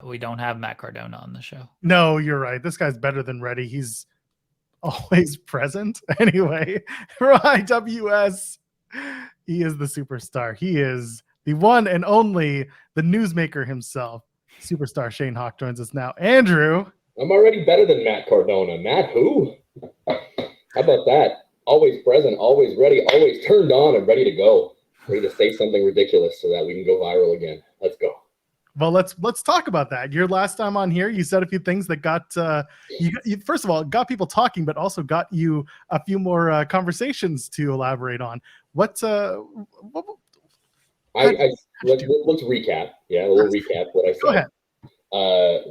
we don't have Matt Cardona on the show. No, you're right. This guy's better than ready. He's always present. Anyway, for IWS, he is the superstar. He is the one and only, the newsmaker himself. Superstar Shayne Hawke joins us now. Andrew. I'm already better than Matt Cardona. Matt who? How about that? Always present, always ready, always turned on and ready to go. Ready to say something ridiculous so that we can go viral again. Let's go. Well, let's talk about that. Your last time on here, you said a few things that got you first of all got people talking, but also got you a few more conversations to elaborate on. Let's recap. Yeah, a little recap what I said. Go ahead.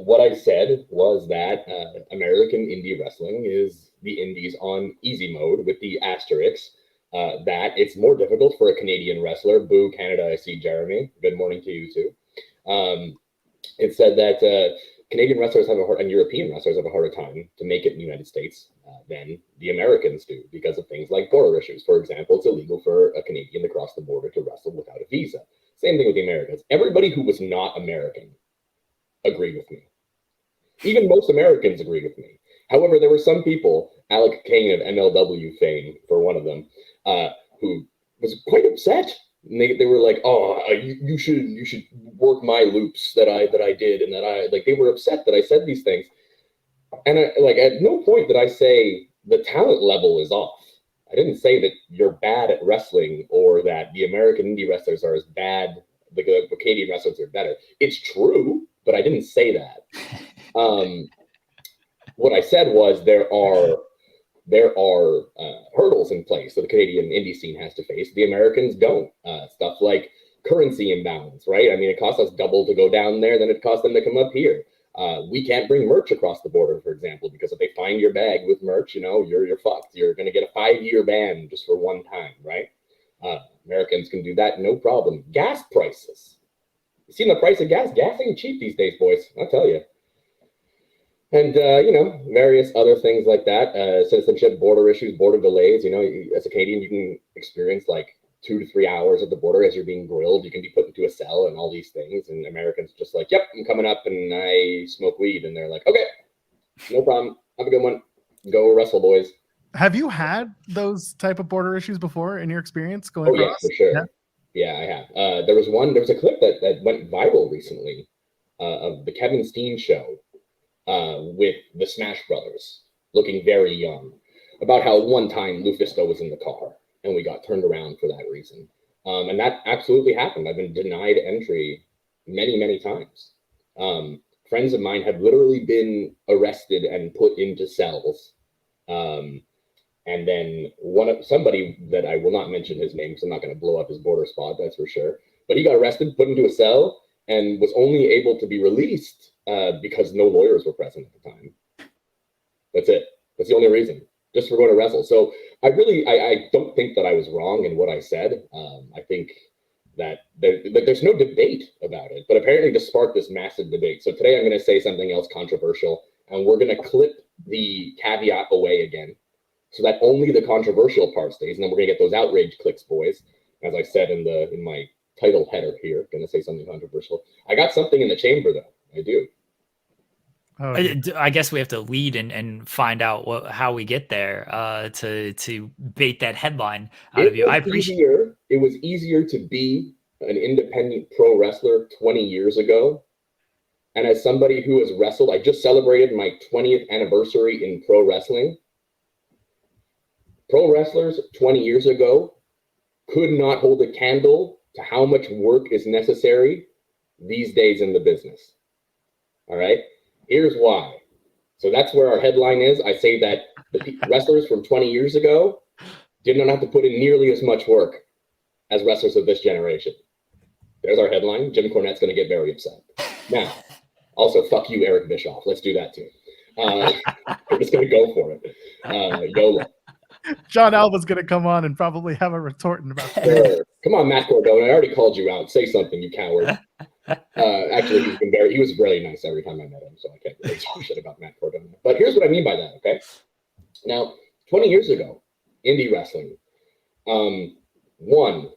What I said was that American indie wrestling is the indies on easy mode with the asterisks that it's more difficult for a Canadian wrestler. Boo, Canada, I see Jeremy. Good morning to you too. It said that Canadian wrestlers have and European wrestlers have a harder time to make it in the United States than the Americans do because of things like border issues. For example, it's illegal for a Canadian to cross the border to wrestle without a visa. Same thing with the Americans. Everybody who was not American agreed with me. Even most Americans agreed with me. However, there were some people, Alec Kane of MLW fame, for one of them, who was quite upset. And they were like, "Oh, you should work my loops that I did," and that they were upset that I said these things. And at no point did I say the talent level is off. I didn't say that you're bad at wrestling or that the American indie wrestlers are as bad. The Canadian wrestlers are better. It's true, but I didn't say that. What I said was there are hurdles in place that the Canadian indie scene has to face. The Americans don't. Stuff like currency imbalance, right? I mean, it costs us double to go down there than it costs them to come up here. We can't bring merch across the border, for example, because if they find your bag with merch, you're fucked. You're going to get a 5-year ban just for one time, right? Americans can do that, no problem. Gas prices. You seen the price of gas? Gas ain't cheap these days, boys. I'll tell you. And, various other things like that. Citizenship, border issues, border delays. As a Canadian, you can experience 2 to 3 hours at the border as you're being grilled. You can be put into a cell and all these things. And Americans just like, yep, I'm coming up and I smoke weed. And they're like, okay, no problem. Have a good one. Go wrestle, boys. Have you had those type of border issues before in your experience going across? Yeah, for sure. Yeah, I have. There was a clip that went viral recently of the Kevin Steen show with the Smash Brothers looking very young, about how one time Lufisto was in the car and we got turned around for that reason. And that absolutely happened. I've been denied entry many, many times. Friends of mine have literally been arrested and put into cells. And then somebody that I will not mention his name because I'm not going to blow up his border spot, that's for sure. But he got arrested, put into a cell, and was only able to be released because no lawyers were present at the time. That's it. That's the only reason, just for going to wrestle. So I don't think that I was wrong in what I said. I think that there's no debate about it, but apparently to spark this massive debate. So today I'm going to say something else controversial, and we're going to clip the caveat away again, so that only the controversial part stays, and then we're gonna get those outrage clicks, boys. As I said in my title header here, gonna say something controversial. I got something in the chamber though. I do. Oh, I guess we have to lead and find out how we get there to bait that headline out of you. I appreciate it. Was easier to be an independent pro wrestler 20 years ago. And as somebody who has wrestled, I just celebrated my 20th anniversary in pro wrestling. Pro wrestlers 20 years ago could not hold a candle to how much work is necessary these days in the business. All right, here's why. So that's where our headline is. I say that the wrestlers from 20 years ago did not have to put in nearly as much work as wrestlers of this generation. There's our headline. Jim Cornette's going to get very upset. Now, also, fuck you, Eric Bischoff. Let's do that too. We're just going to go for it. YOLO. John Alba's going to come on and probably have a retort in about sure. Come on, Matt Cardona. I already called you out. Say something, you coward. Actually, he was really nice every time I met him, so I can't really talk shit about Matt Cardona. But here's what I mean by that, okay? Now, 20 years ago, indie wrestling, one,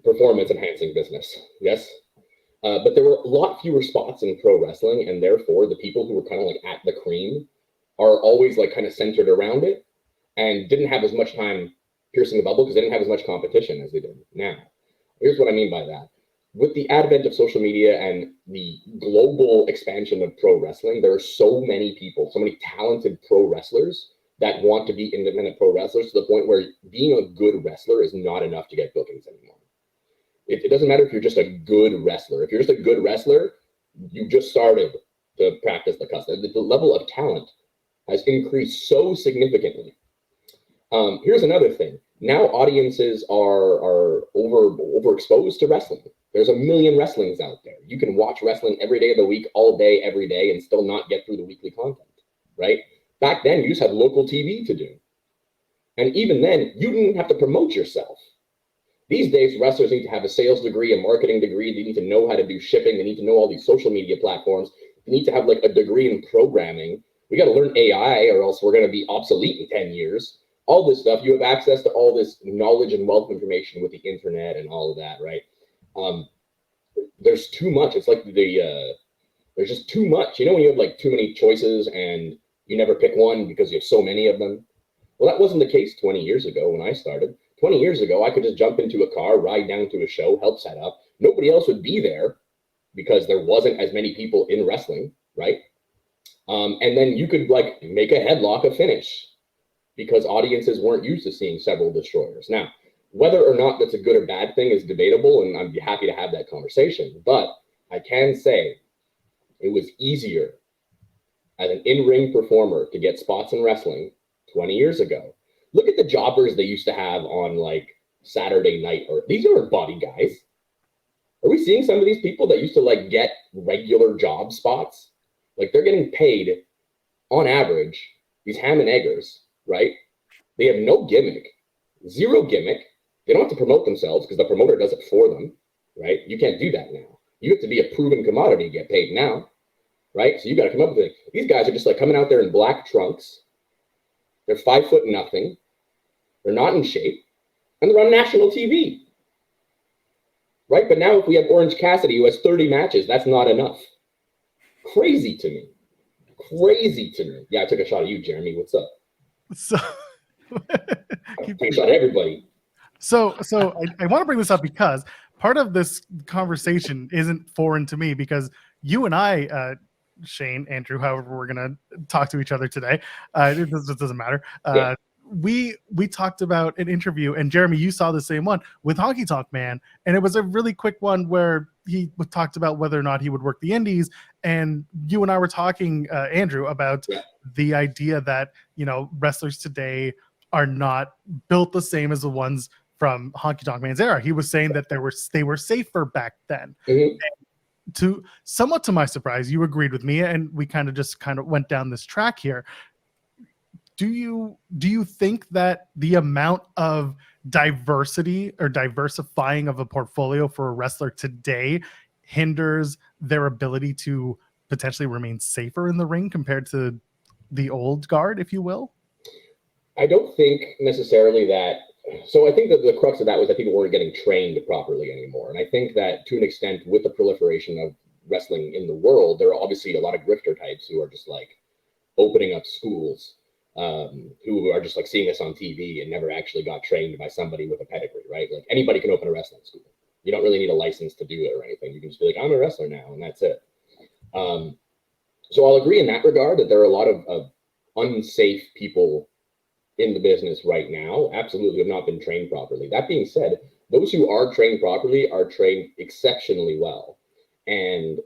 performance enhancing business, yes? But there were a lot fewer spots in pro wrestling, and therefore the people who were kind of like at the cream are always like kind of centered around it and didn't have as much time piercing the bubble because they didn't have as much competition as they did now. Here's what I mean by that. With the advent of social media and the global expansion of pro wrestling, there are so many people, so many talented pro wrestlers that want to be independent pro wrestlers to the point where being a good wrestler is not enough to get bookings anymore. It doesn't matter if you're just a good wrestler. If you're just a good wrestler, you just started to practice the custom. The level of talent has increased so significantly. Here's another thing. Now audiences are overexposed to wrestling. There's a million wrestlings out there. You can watch wrestling every day of the week, all day, every day, and still not get through the weekly content, right? Back then, you just had local TV to do. And even then, you didn't have to promote yourself. These days, wrestlers need to have a sales degree, a marketing degree. They need to know how to do shipping. They need to know all these social media platforms. They need to have like a degree in programming. We got to learn AI or else we're going to be obsolete in 10 years. All this stuff, you have access to all this knowledge and wealth of information with the internet and all of that, right? There's too much. It's like there's just too much. You know when you have like too many choices and you never pick one because you have so many of them? Well, that wasn't the case 20 years ago when I started. 20 years ago, I could just jump into a car, ride down to a show, help set up. Nobody else would be there because there wasn't as many people in wrestling, right? And then you could like make a headlock a finish because audiences weren't used to seeing several destroyers. Now, whether or not that's a good or bad thing is debatable, and I'd be happy to have that conversation. But I can say it was easier as an in-ring performer to get spots in wrestling 20 years ago. Look at the jobbers they used to have on like Saturday night, or these aren't body guys. Are we seeing some of these people that used to like get regular job spots? Like they're getting paid on average, these ham and eggers, right? They have no gimmick, zero gimmick. They don't have to promote themselves because the promoter does it for them, right? You can't do that now. You have to be a proven commodity to get paid now, right? So you got to come up with it. These guys are just like coming out there in black trunks. They're 5'0" nothing. They're not in shape, and they're on national TV, right? But now if we have Orange Cassidy who has 30 matches, that's not enough. Crazy to me. Crazy to me. Yeah, I took a shot at you, Jeremy. What's up? So Take a shot at everybody. So I want to bring this up because part of this conversation isn't foreign to me because you and I, Shayne, Andrew, however we're gonna talk to each other today, it doesn't matter. Yeah. We talked about an interview, and Jeremy, you saw the same one with Honky Tonk Man, and it was a really quick one where he talked about whether or not he would work the indies, and you and I were talking, Andrew, about the idea that, you know, wrestlers today are not built the same as the ones from Honky Tonk Man's era. He was saying that they were safer back then. Mm-hmm. To somewhat to my surprise, you agreed with me, and we kind of went down this track here. Do you think that the amount of diversity or diversifying of a portfolio for a wrestler today hinders their ability to potentially remain safer in the ring compared to the old guard, if you will? I don't think necessarily that. So I think that the crux of that was that people weren't getting trained properly anymore. And I think that to an extent, with the proliferation of wrestling in the world, there are obviously a lot of grifter types who are just like opening up schools, who are just like seeing this on TV and never actually got trained by somebody with a pedigree, right? Like anybody can open a wrestling school. You don't really need a license to do it or anything. You can just be like, I'm a wrestler now, and that's it. So I'll agree in that regard that there are a lot of unsafe people in the business right now, absolutely have not been trained properly. That being said, those who are trained properly are trained exceptionally well. And,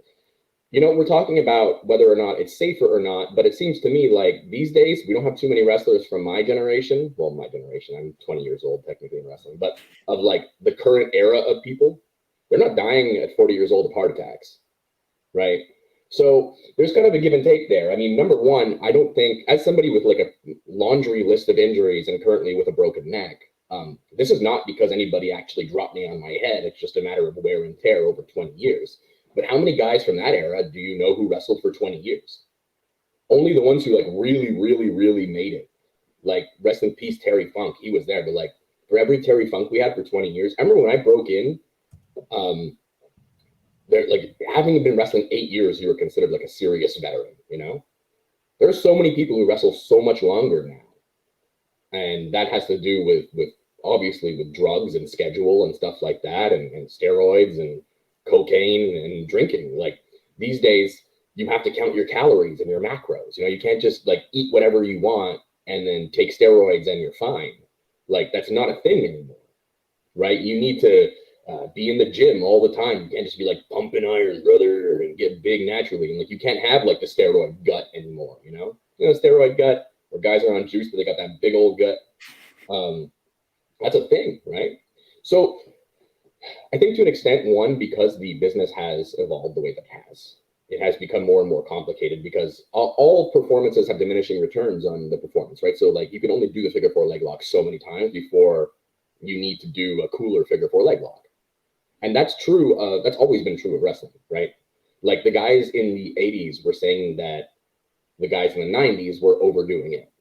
you know, we're talking about whether or not it's safer or not, but it seems to me like these days, we don't have too many wrestlers from my generation. Well, my generation, I'm 20 years old technically in wrestling, but of like the current era of people, they're not dying at 40 years old of heart attacks, right? So there's kind of a give and take there. I mean, number one, I don't think, as somebody with like a laundry list of injuries and currently with a broken neck, this is not because anybody actually dropped me on my head. It's just a matter of wear and tear over 20 years. But how many guys from that era do you know who wrestled for 20 years? Only the ones who like really, really, really made it. Like, rest in peace, Terry Funk. He was there. But like, for every Terry Funk we had for 20 years, I remember when I broke in, they're like, having been wrestling 8 years, you were considered like a serious veteran, you know? There's so many people who wrestle so much longer now. And that has to do with obviously with drugs and schedule and stuff like that, and steroids and cocaine and drinking. Like these days, you have to count your calories and your macros. You know, you can't just like eat whatever you want and then take steroids and you're fine. Like that's not a thing anymore, right? You need to be in the gym all the time. You can't just be like pumping iron, brother, and get big naturally. And like you can't have like the steroid gut anymore. You know, steroid gut where guys are on juice, but they got that big old gut. That's a thing, right? So I think to an extent, one, because the business has evolved the way that it has become more and more complicated because all performances have diminishing returns on the performance, right? So like you can only do the figure four leg lock so many times before you need to do a cooler figure four leg lock. And that's true. That's always been true of wrestling, right? Like the guys in the 80s were saying that the guys in the 90s were overdoing it.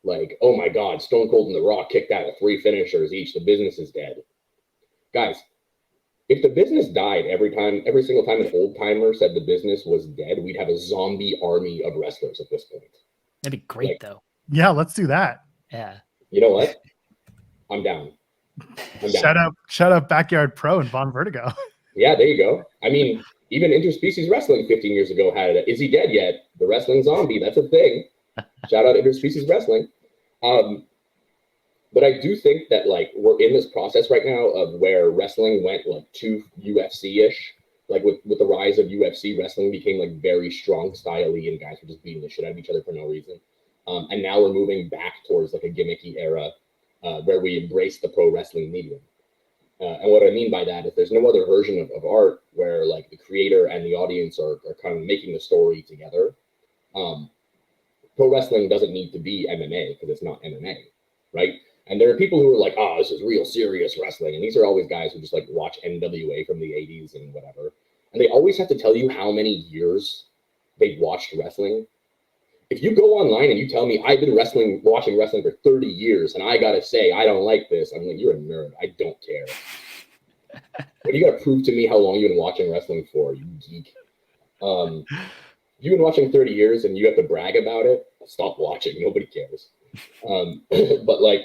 Like, oh my God, Stone Cold and The Rock kicked out of 3 finishers each. The business is dead. Guys, if the business died every single time an old timer said the business was dead, we'd have a zombie army of wrestlers at this point. That'd be great, though. Yeah, let's do that. Yeah. You know what? I'm down. Shout out Backyard Pro and Von Vertigo. Yeah, there you go. I mean, even interspecies wrestling 15 years ago had a, is he dead yet? The wrestling zombie, that's a thing. Shout out interspecies wrestling. But I do think that like we're in this process right now of where wrestling went like too UFC-ish. Like with the rise of UFC, wrestling became like very strong style-y and guys were just beating the shit out of each other for no reason. And now we're moving back towards like a gimmicky era where we embrace the pro wrestling medium. And what I mean by that is there's no other version of art where like the creator and the audience are kind of making the story together. Pro wrestling doesn't need to be MMA because it's not MMA, right? And there are people who are like, oh, this is real serious wrestling. And these are always guys who just like watch NWA from the 80s and whatever. And they always have to tell you how many years they've watched wrestling. If you go online and you tell me I've been watching wrestling for 30 years and I got to say, I don't like this, I'm like, you're a nerd. I don't care. But you got to prove to me how long you've been watching wrestling for, you geek. You've been watching 30 years and you have to brag about it, stop watching. Nobody cares. But like,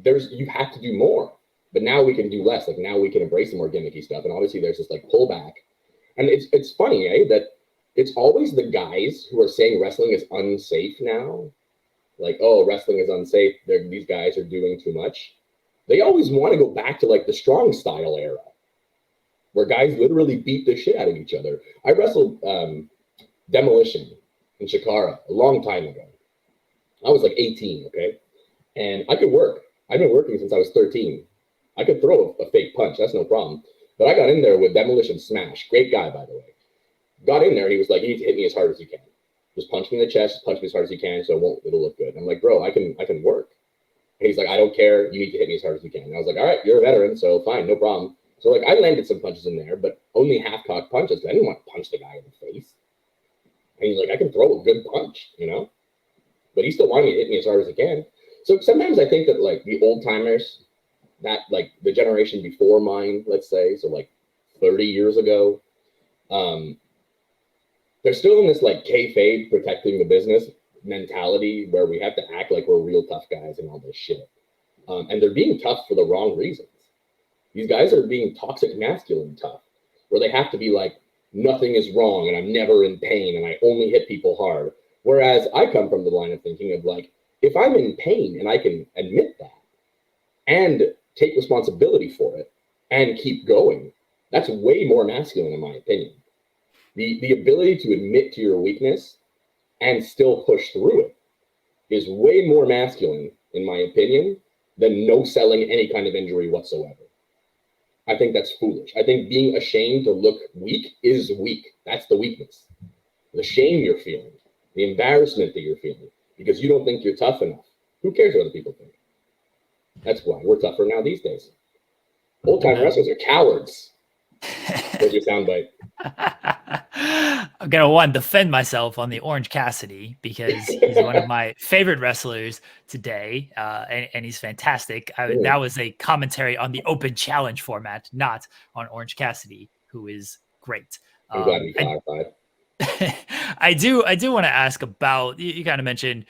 you have to do more. But now we can do less. Like now we can embrace the more gimmicky stuff. And obviously there's this like pullback. And it's funny, that it's always the guys who are saying wrestling is unsafe now. Like, oh, wrestling is unsafe. These guys are doing too much. They always want to go back to like the strong style era, where guys literally beat the shit out of each other. I wrestled Demolition in Shikara a long time ago. I was like 18, okay? And I could work. I've been working since I was 13. I could throw a fake punch. That's no problem. But I got in there with Demolition Smash. Great guy, by the way. Got in there, and he was like, you need to hit me as hard as you can. Just punch me in the chest, punch me as hard as you can, so it'll look good. I'm like, bro, I can work. And he's like, I don't care. You need to hit me as hard as you can. And I was like, all right, you're a veteran, so fine, no problem. So like I landed some punches in there, but only half-cocked punches. I didn't want to punch the guy in the face. And he's like, I can throw a good punch, But he still wanted me to hit me as hard as he can. So sometimes I think that like the old timers, that like the generation before mine, let's say, so like 30 years ago, they're still in this like kayfabe protecting the business mentality where we have to act like we're real tough guys and all this shit. And they're being tough for the wrong reasons. These guys are being toxic masculine tough, where they have to be like, nothing is wrong and I'm never in pain and I only hit people hard. Whereas I come from the line of thinking of like, if I'm in pain and I can admit that and take responsibility for it and keep going, that's way more masculine in my opinion. The ability to admit to your weakness and still push through it is way more masculine, in my opinion, than no selling any kind of injury whatsoever. I think that's foolish. I think being ashamed to look weak is weak. That's the weakness. The shame you're feeling, the embarrassment that you're feeling, because you don't think you're tough enough. Who cares what other people think? That's why we're tougher now these days. Old-time wrestlers are cowards. There's your soundbite. I'm gonna defend myself on the Orange Cassidy because he's one of my favorite wrestlers today, and he's fantastic. That was a commentary on the open challenge format, not on Orange Cassidy. who is great. I'm glad we clarified. I do want to ask about, you kind of mentioned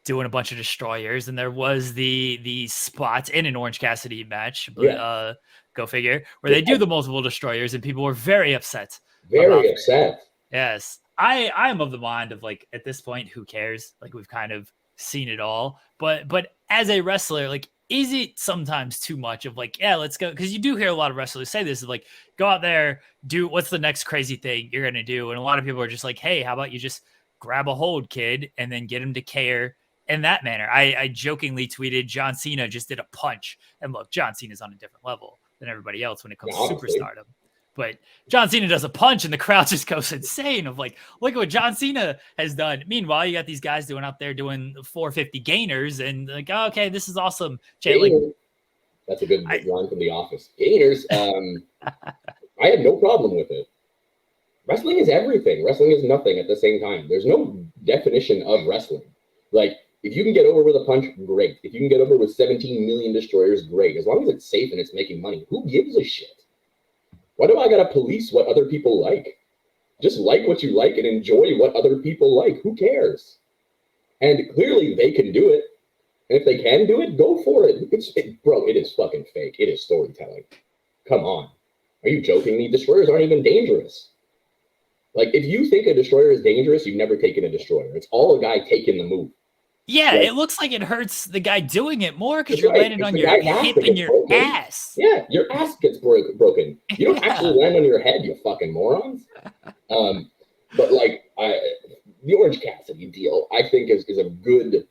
doing a bunch of destroyers, and there was the spot in an Orange Cassidy match, but go figure, where they do the multiple destroyers, and people were very upset. Very upset. Yes. I'm of the mind of, like, at this point, who cares? Like, we've kind of seen it all. But as a wrestler, like, is it sometimes too much of, like, yeah, let's go? Because you do hear a lot of wrestlers say this, like, go out there, do what's the next crazy thing you're gonna do? And a lot of people are just like, hey, how about you just grab a hold, kid, and then get him to care in that manner. I jokingly tweeted John Cena just did a punch, and look, John Cena's on a different level than everybody else when it comes to superstardom. But John Cena does a punch and the crowd just goes insane of, like, look at what John Cena has done. Meanwhile, you got these guys doing out there doing 450 gainers and, like, oh, okay, this is awesome. Like, that's a good line from The Office. Gainers. I had no problem with it. Wrestling is everything. Wrestling is nothing at the same time. There's no definition of wrestling. Like, if you can get over with a punch, great. If you can get over with 17 million destroyers, great. As long as it's safe and it's making money, who gives a shit? Why do I gotta police what other people like? Just like what you like and enjoy what other people like. Who cares? And clearly they can do it. And if they can do it, go for it. Bro, it is fucking fake. It is storytelling. Come on. Are you joking me? Destroyers aren't even dangerous. Like, if you think a destroyer is dangerous, you've never taken a destroyer. It's all a guy taking the move. Yeah, it looks like it hurts the guy doing it more because you're landing on your hip and your ass. Yeah, your ass gets broken. You don't actually land on your head, you fucking morons. But, like, the Orange Cassidy deal, I think, is a good...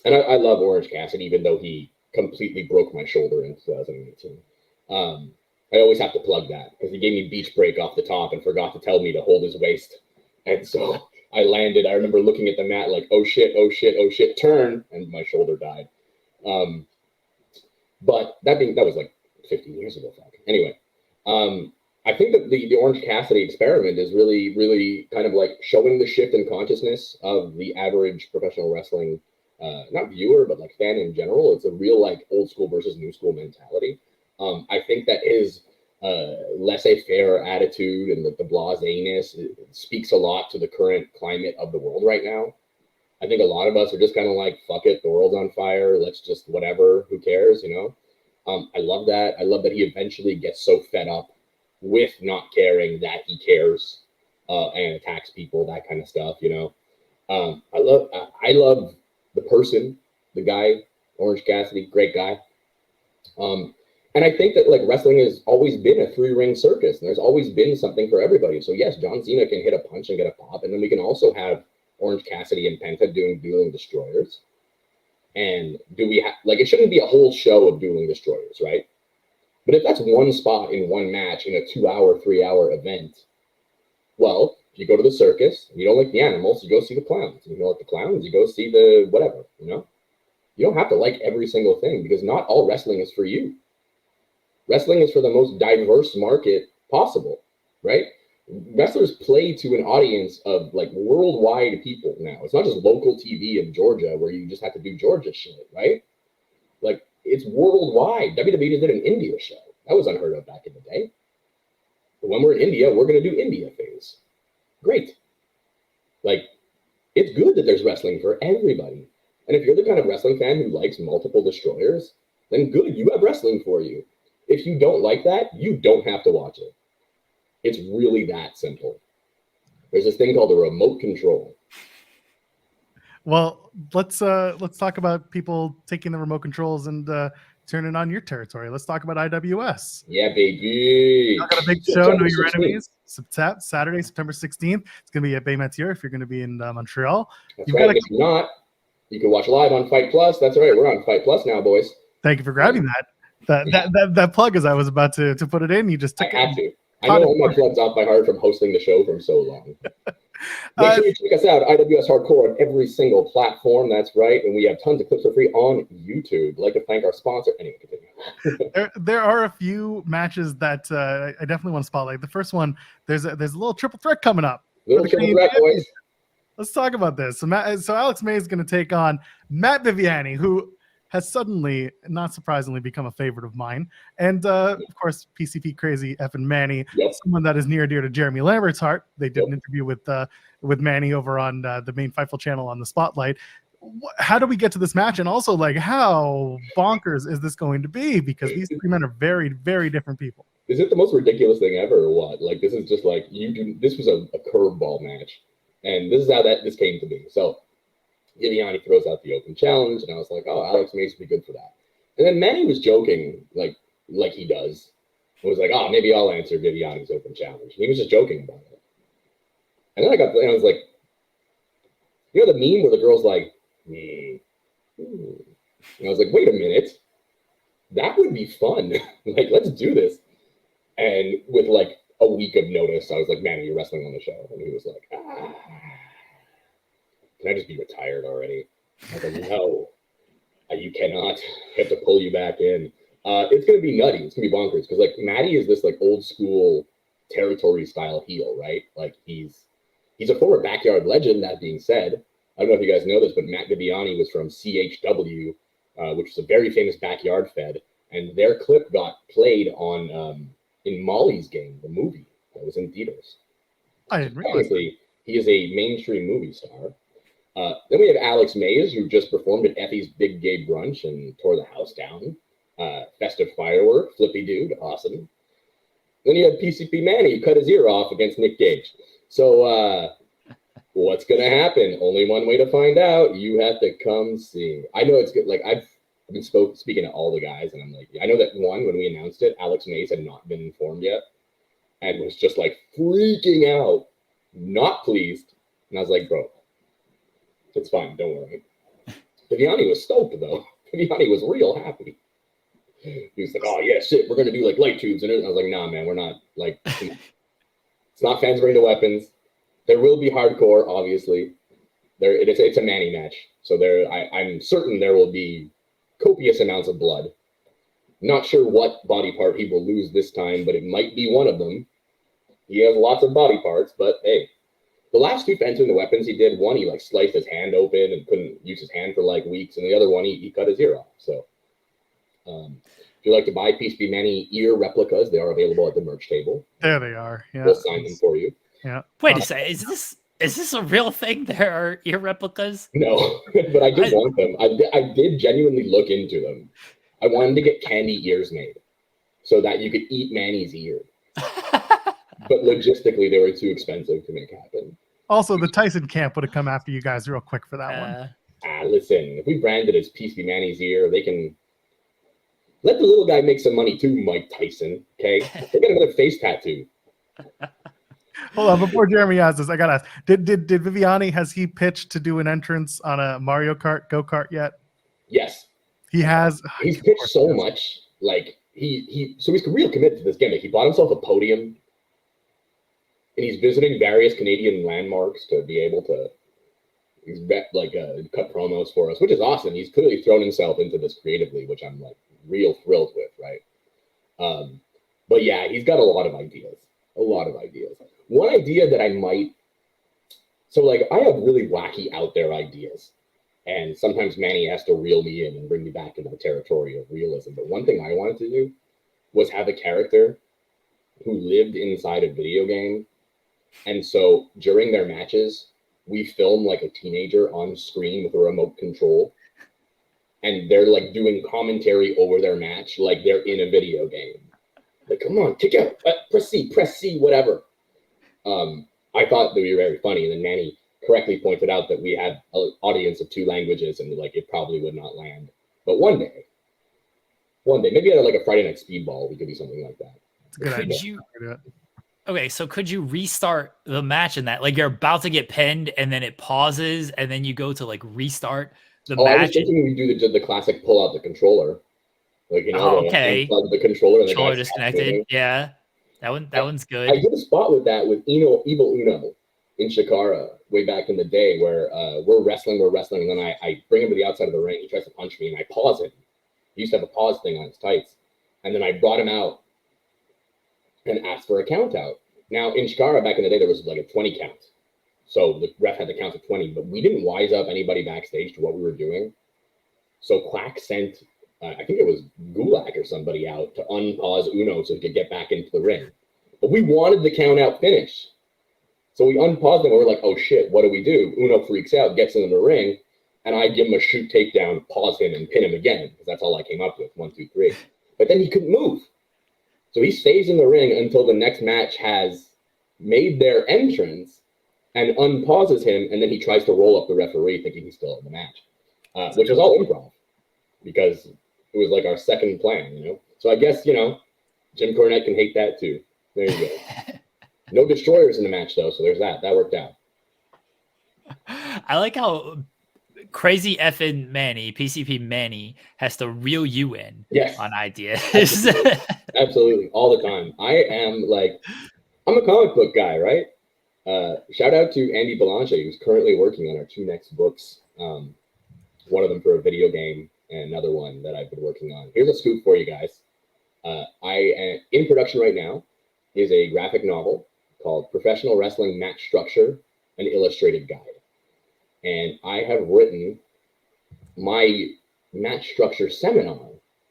And I love Orange Cassidy, even though he completely broke my shoulder in 2018. I always have to plug that because he gave me beach break off the top and forgot to tell me to hold his waist. And so... I landed, I remember looking at the mat like, oh shit, turn, and my shoulder died. But that was like 15 years ago. Anyway, I think that the Orange Cassidy experiment is really, really kind of like showing the shift in consciousness of the average professional wrestling, not viewer, but like fan in general. It's a real like old school versus new school mentality. I think that his laissez-faire attitude and the blaseness speaks a lot to the current climate of the world right now. I think a lot of us are just kind of like, fuck it, the world's on fire, let's just whatever, who cares, you know? I love that. I love that he eventually gets so fed up with not caring that he cares and attacks people, that kind of stuff, you know? I love the person, the guy, Orange Cassidy, great guy. And I think that, like, wrestling has always been a 3-ring circus, and there's always been something for everybody. So yes, John Cena can hit a punch and get a pop, and then we can also have Orange Cassidy and Penta doing dueling destroyers. And do we have, like, it shouldn't be a whole show of dueling destroyers, right? But if that's one spot in one match in a 2-hour, 3-hour event, well, if you go to the circus, and you don't like the animals, you go see the clowns. If you don't like the clowns, you go see the whatever, you know? You don't have to like every single thing because not all wrestling is for you. Wrestling is for the most diverse market possible, right? Wrestlers play to an audience of like worldwide people now. It's not just local TV in Georgia where you just have to do Georgia shit, right? Like, it's worldwide. WWE just did an India show. That was unheard of back in the day. But when we're in India, we're going to do India things. Great. Like, it's good that there's wrestling for everybody. And if you're the kind of wrestling fan who likes multiple destroyers, then good, you have wrestling for you. If you don't like that, you don't have to watch it. It's really that simple. There's this thing called a remote control. Well, let's talk about people taking the remote controls and turning on your territory. Let's talk about IWS. Yeah, baby. I got a big show, Know Your Enemies, Saturday, September 16th. It's going to be at Bay Mathieu if you're going to be in Montreal. That's right. If you're not, you can watch live on Fight Plus. That's right. We're on Fight Plus now, boys. Thank you for grabbing that. That plug as I was about to put it in, you just took it. I have to. I know all my plugs off by heart from hosting the show for so long. Make sure you check us out, IWS Hardcore, on every single platform. That's right. And we have tons of clips for free on YouTube. I'd like to thank our sponsor. Anyway, continue. there are a few matches that I definitely want to spotlight. The first one, there's a little triple threat coming up. Little triple threat, boys. Let's talk about this. So Alex May is going to take on Matt Viviani, who has suddenly, not surprisingly, become a favorite of mine. And of course, PCP crazy effing Manny, someone that is near and dear to Jeremy Lambert's heart. They did an interview with Manny over on the main Fightful channel on the Spotlight. How do we get to this match? And also, like, how bonkers is this going to be? Because these three men are very, very different people. Is it the most ridiculous thing ever or what? Like, this is just like, this was a curveball match. And this is how this came to be. So Viviani throws out the open challenge, and I was like, oh, Alex Mace would be good for that. And then Manny was joking, like he does. It was like, oh, maybe I'll answer Viviani's open challenge. And he was just joking about it. And then I was like, you know the meme where the girl's like, And I was like, wait a minute. That would be fun. Like, let's do this. And with like a week of notice, I was like, Manny, you're wrestling on the show. And he was like, can I just be retired already? I was like, no, you cannot. I have to pull you back in. It's going to be nutty. It's going to be bonkers. Because like Matty is this like old school territory style heel, right? Like he's a former backyard legend, that being said. I don't know if you guys know this, but Matt Viviani was from CHW, which was a very famous backyard fed. And their clip got played on in Molly's Game, the movie that was in theaters. I didn't realize. Obviously, he is a mainstream movie star. Then we have Alex Mays, who just performed at Effie's Big Gay Brunch and tore the house down. Festive firework, flippy dude, awesome. Then you have PCP Manny, who cut his ear off against Nick Gage. So what's going to happen? Only one way to find out. You have to come see. I know it's good. Like, I've been speaking to all the guys, and I'm like, I know that when we announced it, Alex Mays had not been informed yet and was just like freaking out, not pleased. And I was like, bro, it's fine, don't worry. Viviani was stoked, though. Viviani was real happy. He was like, oh, yeah, shit, we're going to do, like, light tubes. And I was like, nah, man, we're not, like, it's not fans bring the weapons. There will be hardcore, obviously. It's a Manny match. So I'm certain there will be copious amounts of blood. Not sure what body part he will lose this time, but it might be one of them. He has lots of body parts, but hey. The last two entering the weapons he did, one he like sliced his hand open and couldn't use his hand for like weeks, and the other one he cut his ear off. So if you'd like to buy PCP Manny ear replicas, they are available at the merch table. There they are. Yeah. We'll sign them for you. Yeah. Wait a second, is this a real thing? There are ear replicas? No, but I did want them. I did genuinely look into them. I wanted to get candy ears made so that you could eat Manny's ear. But logistically, they were too expensive to make happen. Also, the Tyson camp would have come after you guys real quick for that one. Listen, if we brand it as PCP Manny's ear, they can let the little guy make some money too, Mike Tyson. Okay, they got another face tattoo. Hold on, before Jeremy asks this, I gotta ask: Did Viviani, has he pitched to do an entrance on a Mario Kart go-kart yet? Yes, he has. He's pitched so much, like so he's real committed to this gimmick. He bought himself a podium. And he's visiting various Canadian landmarks to be able to cut promos for us, which is awesome. He's clearly thrown himself into this creatively, which I'm like real thrilled with, right? But yeah, he's got a lot of ideas. One idea that I have really wacky out there ideas. And sometimes Manny has to reel me in and bring me back into the territory of realism. But one thing I wanted to do was have a character who lived inside a video game. And so during their matches, we film like a teenager on screen with a remote control. And they're like doing commentary over their match like they're in a video game. Like, come on, kick out, press C, whatever. I thought that would be very funny. And then Manny correctly pointed out that we had an audience of 2 languages and like it probably would not land. But one day, maybe at like a Friday Night Speedball, we could do something like that. It's a good idea. Okay, so could you restart the match in that? Like you're about to get pinned and then it pauses and then you go to like restart the match. I was thinking we do the classic pull out the controller. Like, you know, okay. The controller and the controller disconnected. Yeah. That one's good. I did a spot with that with Evil Uno in Shikara way back in the day where we're wrestling, and then I bring him to the outside of the ring. He tries to punch me and I pause him. He used to have a pause thing on his tights. And then I brought him out and asked for a count out. Now in Shikara back in the day, there was like a 20 count. So the ref had to count to 20, but we didn't wise up anybody backstage to what we were doing. So Quack sent, I think it was Gulak or somebody out to unpause Uno so he could get back into the ring. But we wanted the count out finish. So we unpaused him and we're like, oh shit, what do we do? Uno freaks out, gets into the ring, and I give him a shoot takedown, pause him, and pin him again, because that's all I came up with, 1, 2, 3. But then he couldn't move. So he stays in the ring until the next match has made their entrance and unpauses him, and then he tries to roll up the referee thinking he's still in the match, which was all improv, because it was like our second plan, you know? So I guess, you know, Jim Cornette can hate that too. There you go. No destroyers in the match, though, so there's that. That worked out. I like how crazy effing Manny, PCP Manny, has to reel you in on ideas. Absolutely. All the time. I'm a comic book guy, right? Shout out to Andy Belanche, who's currently working on our 2 next books. One of them for a video game and another one that I've been working on. Here's a scoop for you guys. I am in production right now is a graphic novel called Professional Wrestling Match Structure, an Illustrated Guide. And I have written my match structure seminar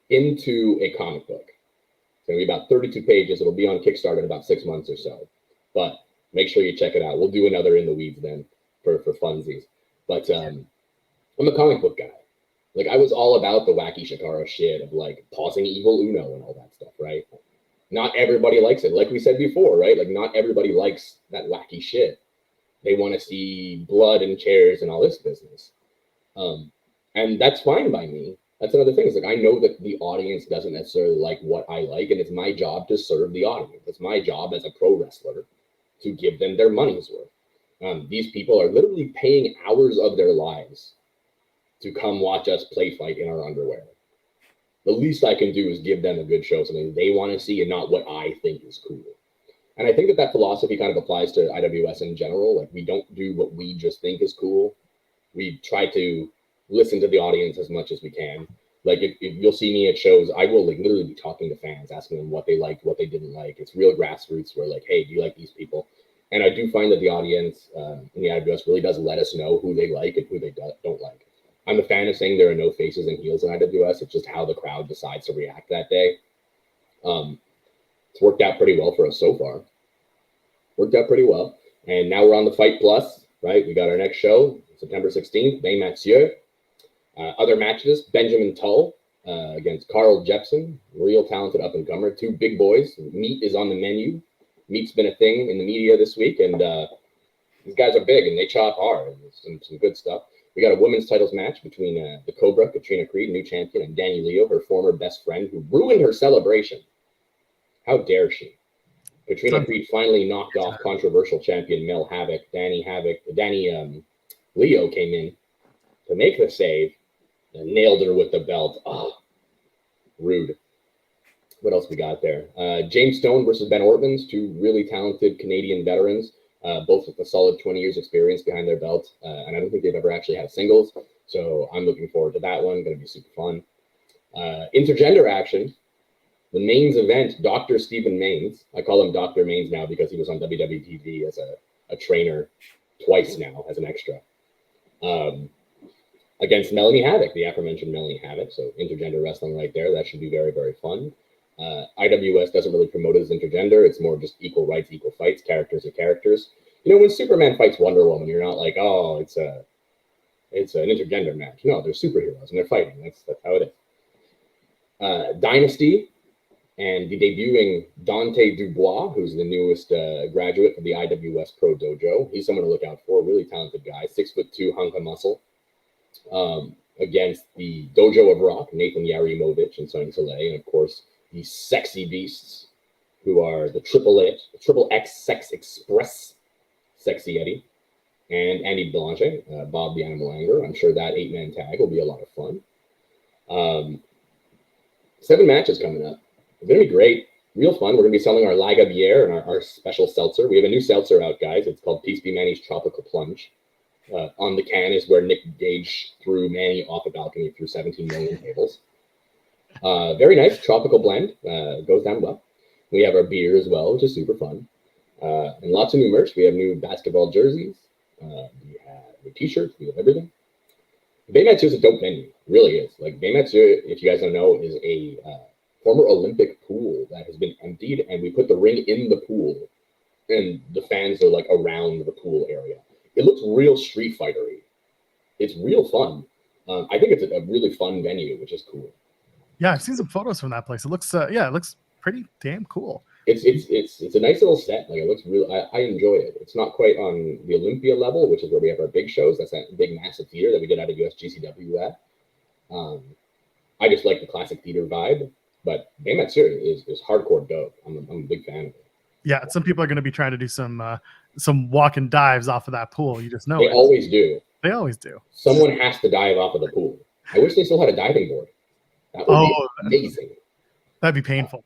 into a comic book. It's going to be about 32 pages. It'll be on Kickstarter in about 6 months or so. But make sure you check it out. We'll do another In the Weeds then for funsies. But I'm a comic book guy. Like, I was all about the wacky Shikara shit of, like, pausing evil Uno and all that stuff, right? Not everybody likes it. Like we said before, right? Like, not everybody likes that wacky shit. They want to see blood and chairs and all this business. And that's fine by me. That's another thing. It's like, I know that the audience doesn't necessarily like what I like, and it's my job to serve the audience. It's my job as a pro wrestler to give them their money's worth. These people are literally paying hours of their lives to come watch us play fight in our underwear. The least I can do is give them a good show, something they want to see and not what I think is cool. And I think that philosophy kind of applies to IWS in general. Like, we don't do what we just think is cool. We try to listen to the audience as much as we can. Like, if you'll see me at shows, I will like literally be talking to fans, asking them what they liked, what they didn't like. It's real grassroots where, like, hey, do you like these people? And I do find that the audience in the IWS really does let us know who they like and who they don't like. I'm a fan of saying there are no faces and heels in IWS. It's just how the crowd decides to react that day. It's worked out pretty well for us so far. Worked out pretty well. And now we're on the Fight Plus, right? We got our next show, September 16th, May Mathieu. Other matches, Benjamin Tull against Carl Jepsen, real talented up-and-comer. 2 big boys. Meat is on the menu. Meat's been a thing in the media this week, and these guys are big, and they chop hard. Some good stuff. We got a women's titles match between the Cobra, Katrina Creed, new champion, and Danny Leo, her former best friend, who ruined her celebration. How dare she? Katrina Creed finally knocked off controversial champion Mel Havoc. Danny Leo came in to make the save and nailed her with the belt. Oh, rude. What else we got there? James Stone versus Ben Ortmans, 2 really talented Canadian veterans, both with a solid 20 years experience behind their belt. And I don't think they've ever actually had singles. So I'm looking forward to that one. Going to be super fun. Intergender action. The mains event, Dr. Stephen Maines. I call him Dr. Maines now because he was on WWE TV as a trainer twice now as an extra. Against Melanie Havoc, the aforementioned Melanie Havoc. So intergender wrestling right there. That should be very, very fun. IWS doesn't really promote it as intergender. It's more just equal rights, equal fights, characters are characters. You know, when Superman fights Wonder Woman, you're not like, oh, it's an intergender match. No, they're superheroes and they're fighting. That's how it is. Dynasty. And debuting Dante Dubois, who's the newest graduate of the IWS Pro Dojo. He's someone to look out for. Really talented guy, 6'2" hunk of muscle. Against the Dojo of Rock, Nathan Yarimovich and Sonny Soleil, and of course the sexy beasts, who are the Triple X Sex Express, Sexy Eddie, and Andy Belanche, Bob the Animal Anger. I'm sure that 8-man tag will be a lot of fun. 7 matches coming up. It's going to be great. Real fun. We're going to be selling our Laga Bière and our special seltzer. We have a new seltzer out, guys. It's called Peace Be Manny's Tropical Plunge. On the can is where Nick Gage threw Manny off a balcony through 17 million tables. Very nice. Tropical blend. Goes down well. We have our beer as well, which is super fun. And lots of new merch. We have new basketball jerseys. We have new t-shirts. We have everything. Baymatch is a dope venue. Really is. Like Bellator, if you guys don't know, is a former Olympic pool that has been emptied, and we put the ring in the pool, and the fans are like around the pool area. It looks real Street Fighter-y. It's real fun. I think it's a really fun venue, which is cool. Yeah, I've seen some photos from that place. It looks it looks pretty damn cool. It's a nice little set. Like it looks real. I enjoy it. It's not quite on the Olympia level, which is where we have our big shows. That's that big massive theater that we did out of USGCW at. I just like the classic theater vibe, but Bellator is hardcore dope. I'm a big fan of it. Yeah, some people are going to be trying to do some walking dives off of that pool. You just know They always do. They always do. Someone has to dive off of the pool. I wish they still had a diving board. That would be amazing. That'd be painful.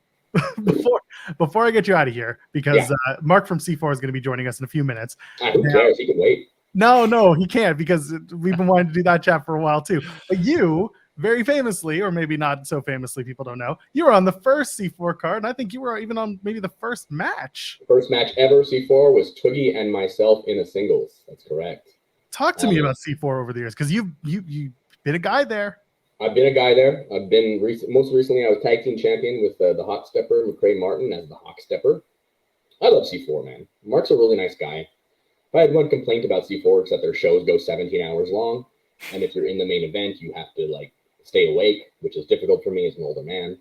Before I get you out of here, because Mark from C4 is going to be joining us in a few minutes. Who cares? He can wait. No, he can't, because we've been wanting to do that chat for a while too. But you, very famously, or maybe not so famously, people don't know, you were on the first C4 card, and I think you were even on maybe the first match. First match ever C4 was Twiggy and myself in a singles. That's correct. Talk to me about C4 over the years, because you've been a guy there. I've been a guy there. I've been most recently. I was tag team champion with the Hawk Stepper, McCray Martin, as the Hawk Stepper. I love C4, man. Mark's a really nice guy. If I had one complaint about C4, it's that their shows go 17 hours long, and if you're in the main event, you have to like stay awake, which is difficult for me as an older man.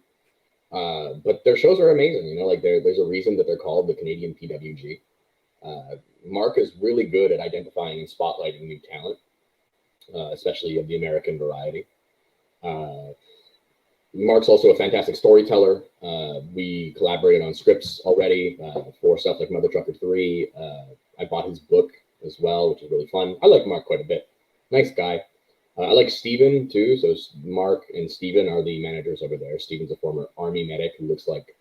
But their shows are amazing. You know, like there's a reason that they're called the Canadian PWG. Mark is really good at identifying and spotlighting new talent, especially of the American variety. Mark's also a fantastic storyteller. We collaborated on scripts already for stuff like Mother Trucker 3. I bought his book as well, which is really fun. I like Mark quite a bit. Nice guy. I like Steven too. So Mark and Steven are the managers over there. Steven's a former Army medic who looks like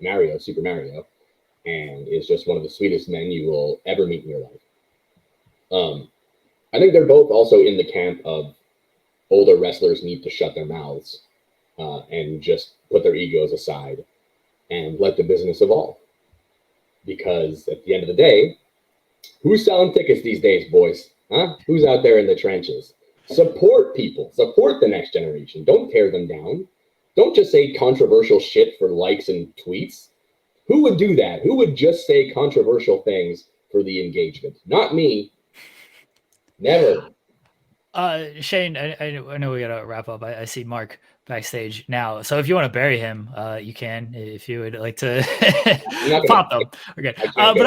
Mario, Super Mario, and is just one of the sweetest men you will ever meet in your life. I think they're both also in the camp of older wrestlers need to shut their mouths and just put their egos aside and let the business evolve. Because at the end of the day, who's selling tickets these days, boys? Huh? Who's out there in the trenches? Support people. Support the next generation. Don't tear them down. Don't just say controversial shit for likes and tweets. Who would do that? Who would just say controversial things for the engagement? Not me. Never. Shayne, I know we gotta wrap up. I see Mark backstage now, so if you want to bury him, you can. If you would like to pop them, okay. But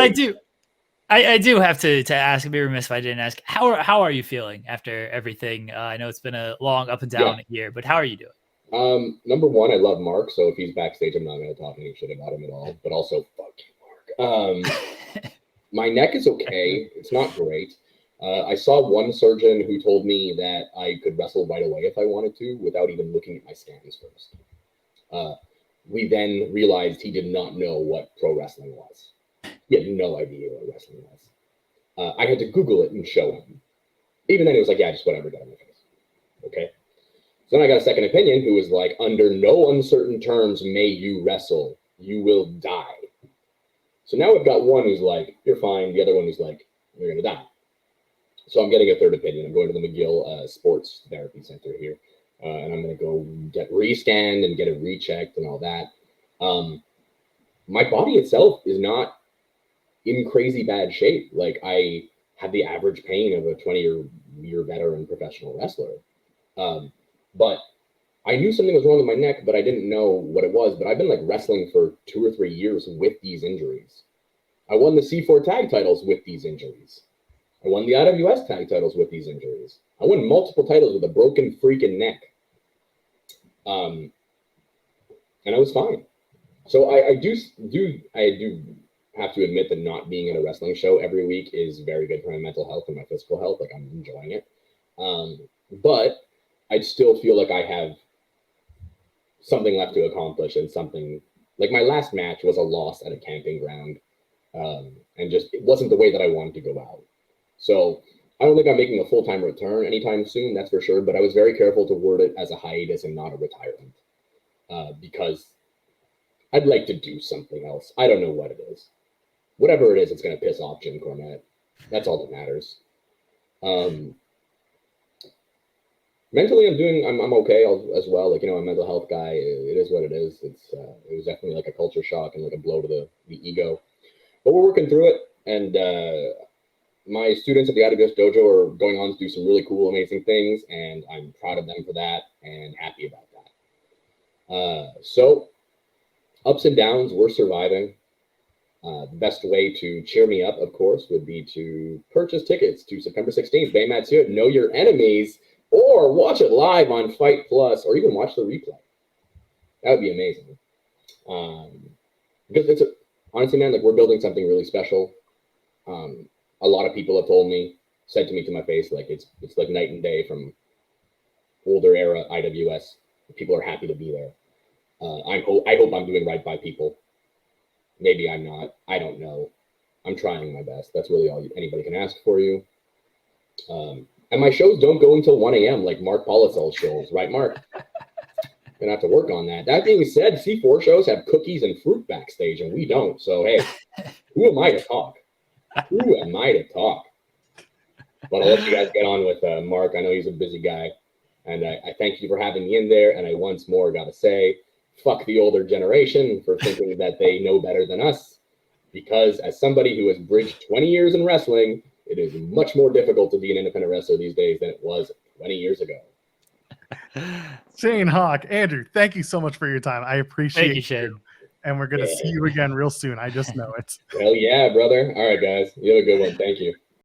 I do have to ask. I'd be remiss if I didn't ask. How are you feeling after everything? I know it's been a long up and down year, but how are you doing? Number one, I love Mark, so if he's backstage, I'm not going to talk any shit about him at all. But also, fuck you, Mark. My neck is okay. It's not great. I saw one surgeon who told me that I could wrestle right away if I wanted to without even looking at my scans first. We then realized he did not know what pro wrestling was. He had no idea what wrestling was. I had to Google it and show him. Even then, he was like, yeah, just whatever, get on my face. Okay. So then I got a second opinion who was like, under no uncertain terms may you wrestle. You will die. So now we've got one who's like, you're fine. The other one who's like, you're going to die. So I'm getting a third opinion. I'm going to the McGill Sports Therapy Center here. And I'm going to go get re-scanned and get it rechecked and all that. My body itself is not in crazy bad shape. Like I have the average pain of a 20-year veteran professional wrestler. But I knew something was wrong with my neck, but I didn't know what it was. But I've been like wrestling for 2 or 3 years with these injuries. I won the C4 tag titles with these injuries. I won the IWS tag titles with these injuries. I won multiple titles with a broken freaking neck. And I was fine. So I do have to admit that not being at a wrestling show every week is very good for my mental health and my physical health. Like I'm enjoying it. But I still feel like I have something left to accomplish and something like my last match was a loss at a camping ground. And just, it wasn't the way that I wanted to go out. So I don't think I'm making a full-time return anytime soon, that's for sure. But I was very careful to word it as a hiatus and not a retirement because I'd like to do something else. I don't know what it is. Whatever it is, it's going to piss off Jim Cornette. That's all that matters. Mentally, I'm okay as well. Like, I'm a mental health guy. It is what it is. It was definitely like a culture shock and like a blow to the ego. But we're working through it. And my students at the IWS Dojo are going on to do some really cool, amazing things. And I'm proud of them for that and happy about that. So ups and downs, we're surviving. The best way to cheer me up, of course, would be to purchase tickets to September 16th, Baymax Hood, Know Your Enemies, or watch it live on Fight Plus, or even watch the replay. That would be amazing. Because honestly, man, like, we're building something really special. A lot of people have said to me to my face, like, it's like night and day from older era IWS. People are happy to be there. I hope I'm doing right by people. Maybe I'm not. I don't know. I'm trying my best. That's really all anybody can ask for you. And my shows don't go until 1 a.m. like Mark Policel's shows, right, Mark? Gonna have to work on that. That being said, C4 shows have cookies and fruit backstage, and we don't. So, hey, who am I to talk? Who am I to talk? But I'll let you guys get on with Mark. I know he's a busy guy. And I thank you for having me in there. And I once more got to say, fuck the older generation for thinking that they know better than us. Because as somebody who has bridged 20 years in wrestling, it is much more difficult to be an independent wrestler these days than it was 20 years ago. Shayne Hawke, Andrew, thank you so much for your time. I appreciate you, Shayne. And we're going to see you again real soon. I just know it. Hell yeah, brother. All right, guys. You have a good one. Thank you.